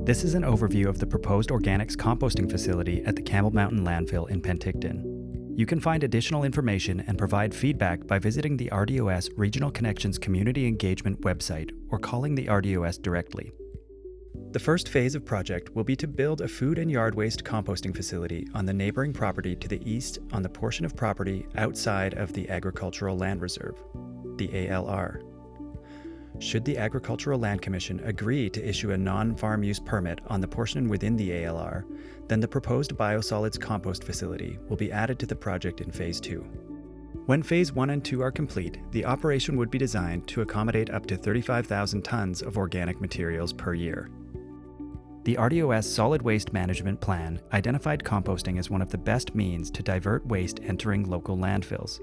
This is an overview of the proposed organics composting facility at the Campbell Mountain Landfill in Penticton. You can find additional information and provide feedback by visiting the RDOS Regional Connections Community Engagement website or calling the RDOS directly. The first phase of project will be to build a food and yard waste composting facility on the neighboring property to the east on the portion of property outside of the Agricultural Land Reserve, the ALR. Should the Agricultural Land Commission agree to issue a non-farm use permit on the portion within the ALR, then the proposed biosolids compost facility will be added to the project in Phase 2. When Phase 1 and 2 are complete, the operation would be designed to accommodate up to 35,000 tons of organic materials per year. The RDOS Solid Waste Management Plan identified composting as one of the best means to divert waste entering local landfills.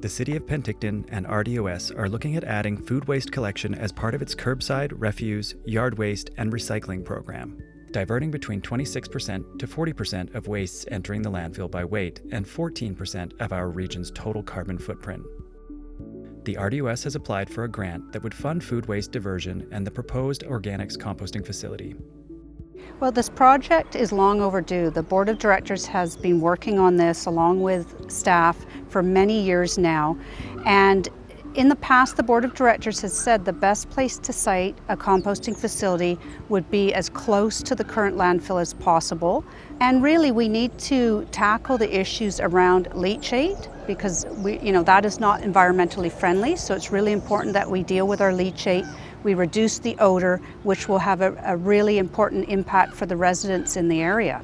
The City of Penticton and RDOS are looking at adding food waste collection as part of its curbside, refuse, yard waste, and recycling program, diverting between 26% to 40% of wastes entering the landfill by weight and 14% of our region's total carbon footprint. The RDOS has applied for a grant that would fund food waste diversion and the proposed organics composting facility. Well, this project is long overdue. The Board of Directors has been working on this along with staff for many years now. And in the past, the Board of Directors has said the best place to site a composting facility would be as close to the current landfill as possible. And really, we need to tackle the issues around leachate because that is not environmentally friendly. So it's really important that we deal with our leachate. We reduce the odor, which will have a really important impact for the residents in the area.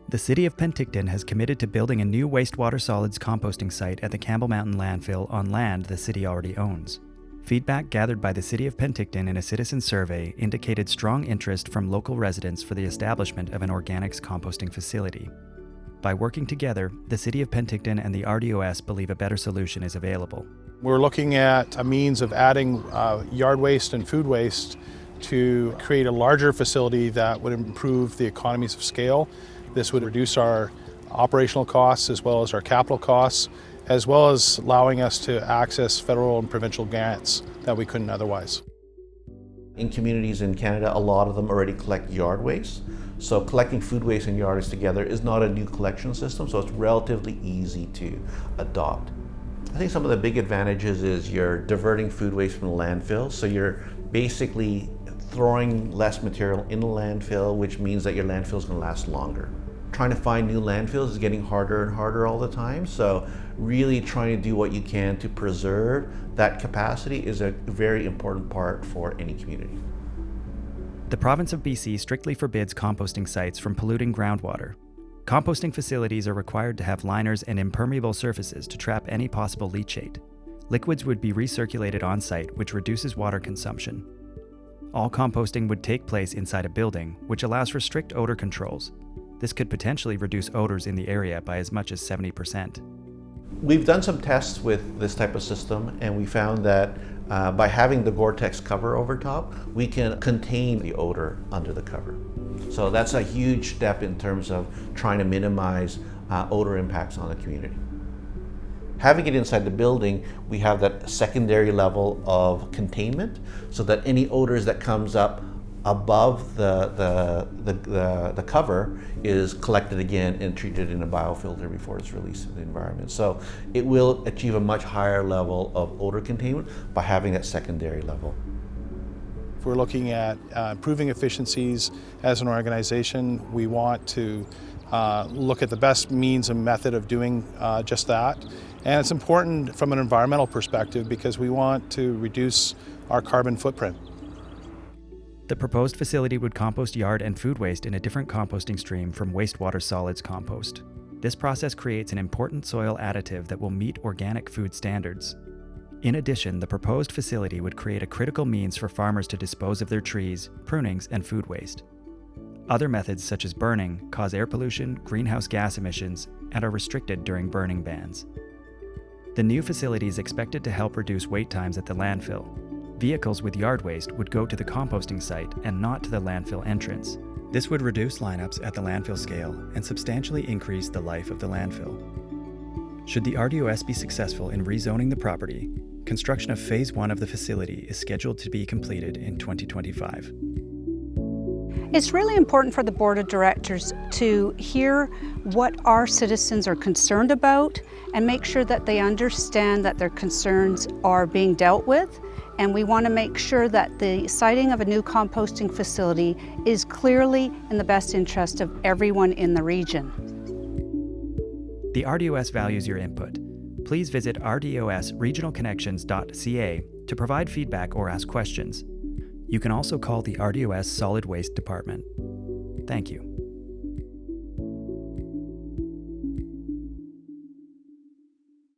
The City of Penticton has committed to building a new wastewater solids composting site at the Campbell Mountain Landfill on land the city already owns. Feedback gathered by the City of Penticton in a citizen survey indicated strong interest from local residents for the establishment of an organics composting facility. By working together, the City of Penticton and the RDOS believe a better solution is available. We're looking at a means of adding yard waste and food waste to create a larger facility that would improve the economies of scale. This would reduce our operational costs as well as our capital costs, as well as allowing us to access federal and provincial grants that we couldn't otherwise. In communities in Canada, a lot of them already collect yard waste. So collecting food waste and yard waste together is not a new collection system, so it's relatively easy to adopt. I think some of the big advantages is you're diverting food waste from the landfill, so you're basically throwing less material in the landfill, which means that your landfill is going to last longer. Trying to find new landfills is getting harder and harder all the time, so really trying to do what you can to preserve that capacity is a very important part for any community. The province of BC strictly forbids composting sites from polluting groundwater. Composting facilities are required to have liners and impermeable surfaces to trap any possible leachate. Liquids would be recirculated on-site, which reduces water consumption. All composting would take place inside a building, which allows for strict odor controls. This could potentially reduce odors in the area by as much as 70%. We've done some tests with this type of system, and we found that by having the Gore-Tex cover over top, we can contain the odor under the cover. So that's a huge step in terms of trying to minimize odor impacts on the community. Having it inside the building, we have that secondary level of containment so that any odors that comes up above the cover is collected again and treated in a biofilter before it's released to the environment. So it will achieve a much higher level of odor containment by having that secondary level. If we're looking at improving efficiencies as an organization, we want to look at the best means and method of doing just that. And it's important from an environmental perspective because we want to reduce our carbon footprint. The proposed facility would compost yard and food waste in a different composting stream from wastewater solids compost. This process creates an important soil additive that will meet organic food standards. In addition, the proposed facility would create a critical means for farmers to dispose of their trees, prunings, and food waste. Other methods such as burning cause air pollution, greenhouse gas emissions, and are restricted during burning bans. The new facility is expected to help reduce wait times at the landfill. Vehicles with yard waste would go to the composting site and not to the landfill entrance. This would reduce lineups at the landfill scale and substantially increase the life of the landfill. Should the RDOS be successful in rezoning the property, construction of Phase 1 of the facility is scheduled to be completed in 2025. It's really important for the Board of Directors to hear what our citizens are concerned about and make sure that they understand that their concerns are being dealt with. And we want to make sure that the siting of a new composting facility is clearly in the best interest of everyone in the region. The RDOS values your input. Please visit rdosregionalconnections.ca to provide feedback or ask questions. You can also call the RDOS Solid Waste Department. Thank you.